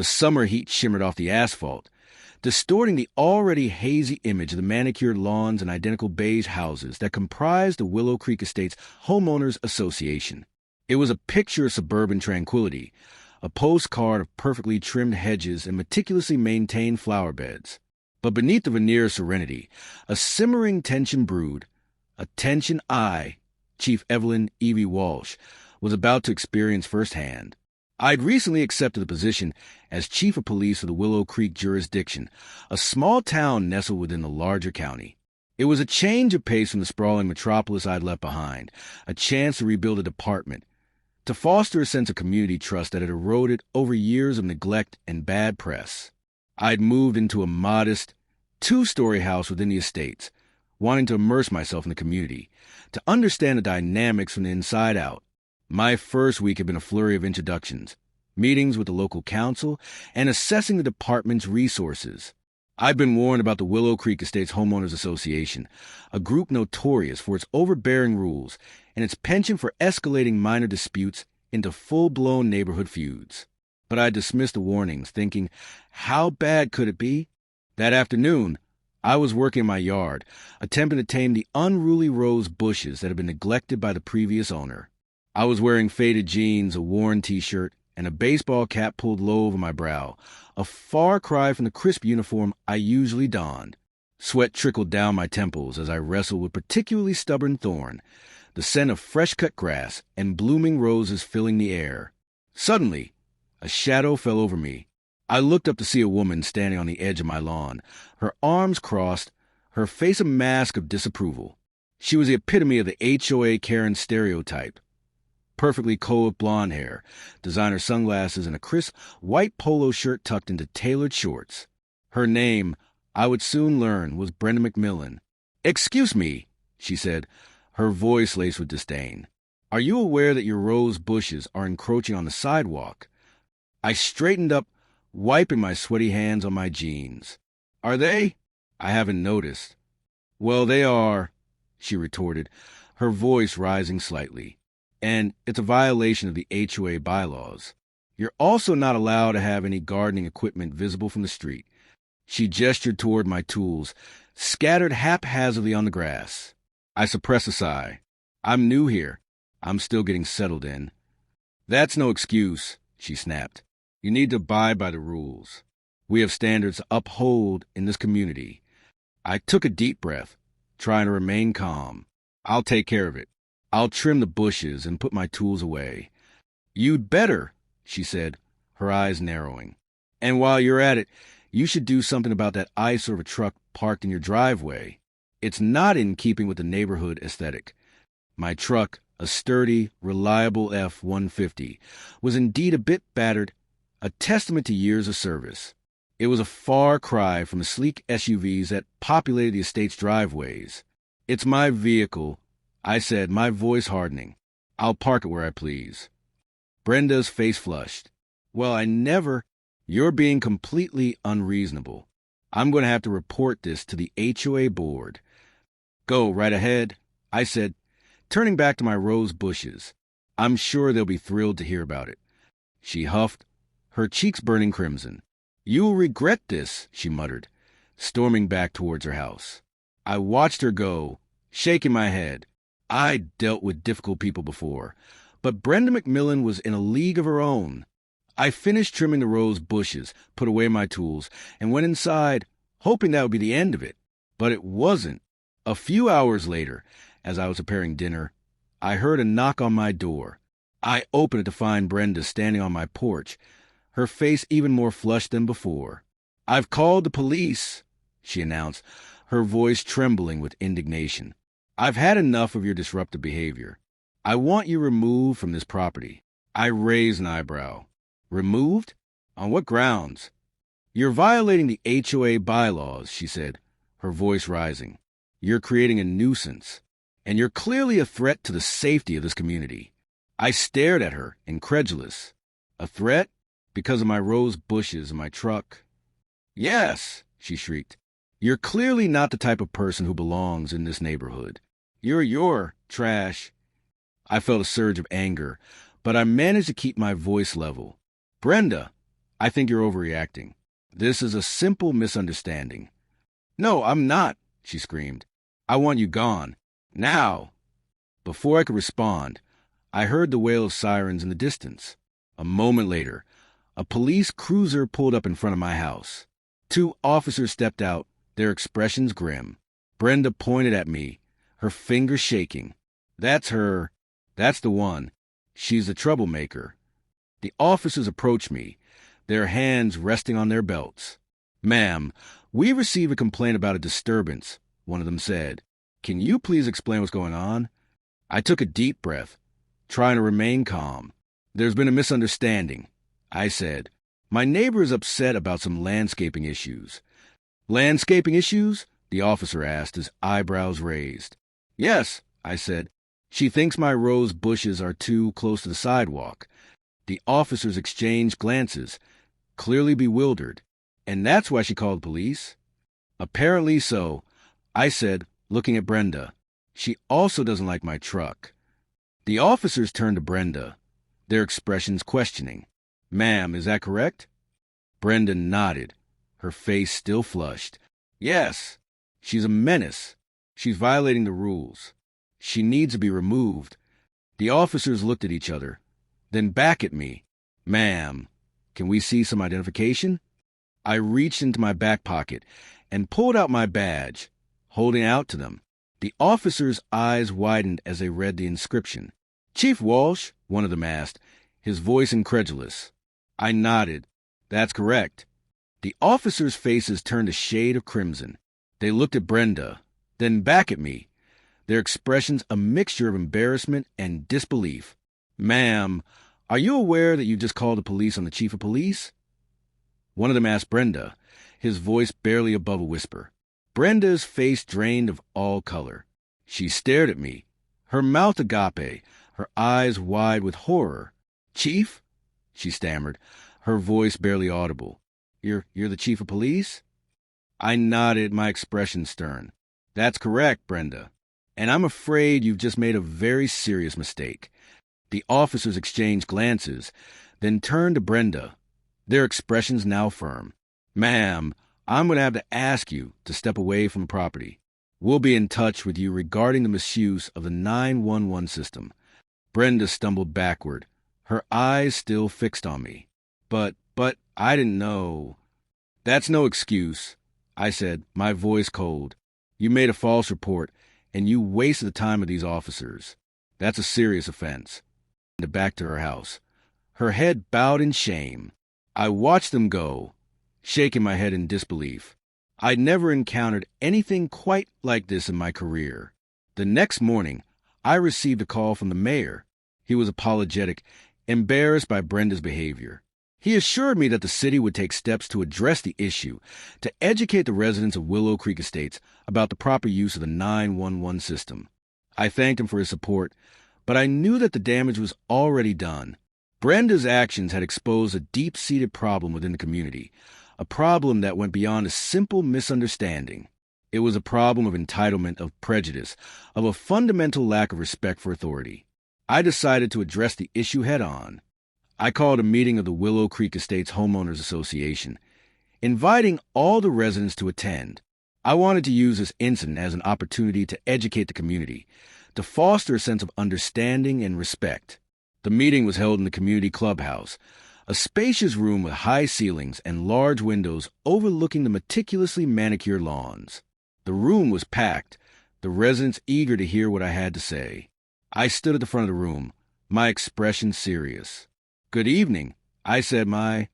The summer heat shimmered off the asphalt, distorting the already hazy image of the manicured lawns and identical beige houses that comprised the Willow Creek Estates Homeowners Association. It was a picture of suburban tranquility, a postcard of perfectly trimmed hedges and meticulously maintained flower beds. But beneath the veneer of serenity, a simmering tension brewed, a tension I, Chief Evelyn Evie Walsh, was about to experience firsthand. I'd recently accepted the position as Chief of Police of the Willow Creek jurisdiction, a small town nestled within the larger county. It was a change of pace from the sprawling metropolis I'd left behind, a chance to rebuild a department, to foster a sense of community trust that had eroded over years of neglect and bad press. I'd moved into a modest, two-story house within the estates, wanting to immerse myself in the community, to understand the dynamics from the inside out. My first week had been a flurry of introductions, meetings with the local council, and assessing the department's resources. I'd been warned about the Willow Creek Estates Homeowners Association, a group notorious for its overbearing rules and its penchant for escalating minor disputes into full-blown neighborhood feuds. But I dismissed the warnings, thinking, how bad could it be? That afternoon, I was working in my yard, attempting to tame the unruly rose bushes that had been neglected by the previous owner. I was wearing faded jeans, a worn t-shirt, and a baseball cap pulled low over my brow, a far cry from the crisp uniform I usually donned. Sweat trickled down my temples as I wrestled with particularly stubborn thorn, the scent of fresh-cut grass and blooming roses filling the air. Suddenly, a shadow fell over me. I looked up to see a woman standing on the edge of my lawn, her arms crossed, her face a mask of disapproval. She was the epitome of the HOA Karen stereotype. Perfectly coiffed blonde hair, designer sunglasses, and a crisp white polo shirt tucked into tailored shorts. Her name, I would soon learn, was Brenda McMillan. "Excuse me," she said, her voice laced with disdain. "Are you aware that your rose bushes are encroaching on the sidewalk?" I straightened up, wiping my sweaty hands on my jeans. "Are they? I haven't noticed." "Well, they are," she retorted, her voice rising slightly. "And it's a violation of the HOA bylaws. You're also not allowed to have any gardening equipment visible from the street." She gestured toward my tools, scattered haphazardly on the grass. I suppressed a sigh. "I'm new here. I'm still getting settled in." "That's no excuse," she snapped. "You need to abide by the rules. We have standards to uphold in this community." I took a deep breath, trying to remain calm. "I'll take care of it. I'll trim the bushes and put my tools away." "You'd better," she said, her eyes narrowing. "And while you're at it, you should do something about that eyesore of a truck parked in your driveway. It's not in keeping with the neighborhood aesthetic." My truck, a sturdy, reliable F-150, was indeed a bit battered, a testament to years of service. It was a far cry from the sleek SUVs that populated the estate's driveways. "It's my vehicle," I said, my voice hardening. "I'll park it where I please." Brenda's face flushed. "Well, I never—" "You're being completely unreasonable. I'm going to have to report this to the HOA board." "Go right ahead," I said, turning back to my rose bushes. "I'm sure they'll be thrilled to hear about it." She huffed, her cheeks burning crimson. "You'll regret this," she muttered, storming back towards her house. I watched her go, shaking my head. I'd dealt with difficult people before, but Brenda McMillan was in a league of her own. I finished trimming the rose bushes, put away my tools, and went inside, hoping that would be the end of it. But it wasn't. A few hours later, as I was preparing dinner, I heard a knock on my door. I opened it to find Brenda standing on my porch, her face even more flushed than before. "I've called the police," she announced, her voice trembling with indignation. "I've had enough of your disruptive behavior. I want you removed from this property." I raised an eyebrow. "Removed? On what grounds?" "You're violating the HOA bylaws," she said, her voice rising. "You're creating a nuisance, and you're clearly a threat to the safety of this community." I stared at her, incredulous. "A threat? Because of my rose bushes and my truck?" "Yes," she shrieked. "You're clearly not the type of person who belongs in this neighborhood. You're trash." I felt a surge of anger, but I managed to keep my voice level. "Brenda, I think you're overreacting. This is a simple misunderstanding. No, I'm not, she screamed. I want you gone. Now. Before I could respond, I heard the wail of sirens in the distance. A moment later, a police cruiser pulled up in front of my house. 2 officers stepped out, their expressions grim. Brenda pointed at me, her finger shaking. That's her. That's the one. She's a troublemaker. The officers approached me, their hands resting on their belts. Ma'am, we received a complaint about a disturbance, one of them said. Can you please explain what's going on? I took a deep breath, trying to remain calm. There's been a misunderstanding, I said. My neighbor is upset about some landscaping issues. Landscaping issues? The officer asked, his eyebrows raised. Yes, I said. She thinks my rose bushes are too close to the sidewalk. The officers exchanged glances, clearly bewildered. And that's why she called the police? Apparently so, I said, looking at Brenda. She also doesn't like my truck. The officers turned to Brenda, their expressions questioning. Ma'am, is that correct? Brenda nodded, her face still flushed. Yes, she's a menace. She's violating the rules. She needs to be removed. The officers looked at each other, then back at me. Ma'am, can we see some identification? I reached into my back pocket and pulled out my badge, holding it out to them. The officers' eyes widened as they read the inscription. Chief Walsh, one of them asked, his voice incredulous. I nodded. That's correct. The officers' faces turned a shade of crimson. They looked at Brenda, then back at me, their expressions a mixture of embarrassment and disbelief. Ma'am, are you aware that you just called the police on the chief of police? One of them asked Brenda, his voice barely above a whisper. Brenda's face drained of all color. She stared at me, her mouth agape, her eyes wide with horror. Chief? She stammered, her voice barely audible. You're the chief of police? I nodded, my expression stern. That's correct, Brenda. And I'm afraid you've just made a very serious mistake. The officers exchanged glances, then turned to Brenda, their expressions now firm. Ma'am, I'm going to have to ask you to step away from the property. We'll be in touch with you regarding the misuse of the 911 system. Brenda stumbled backward, her eyes still fixed on me. But I didn't know. That's no excuse, I said, my voice cold. You made a false report, and you wasted the time of these officers. That's a serious offense. Back to her house, her head bowed in shame. I watched them go, shaking my head in disbelief. I'd never encountered anything quite like this in my career. The next morning, I received a call from the mayor. He was apologetic, embarrassed by Brenda's behavior. He assured me that the city would take steps to address the issue, to educate the residents of Willow Creek Estates about the proper use of the 911 system. I thanked him for his support, but I knew that the damage was already done. Brenda's actions had exposed a deep-seated problem within the community, a problem that went beyond a simple misunderstanding. It was a problem of entitlement, of prejudice, of a fundamental lack of respect for authority. I decided to address the issue head-on. I called a meeting of the Willow Creek Estates Homeowners Association, inviting all the residents to attend. I wanted to use this incident as an opportunity to educate the community, to foster a sense of understanding and respect. The meeting was held in the community clubhouse, a spacious room with high ceilings and large windows overlooking the meticulously manicured lawns. The room was packed, the residents eager to hear what I had to say. I stood at the front of the room, my expression serious. Good evening, I said, my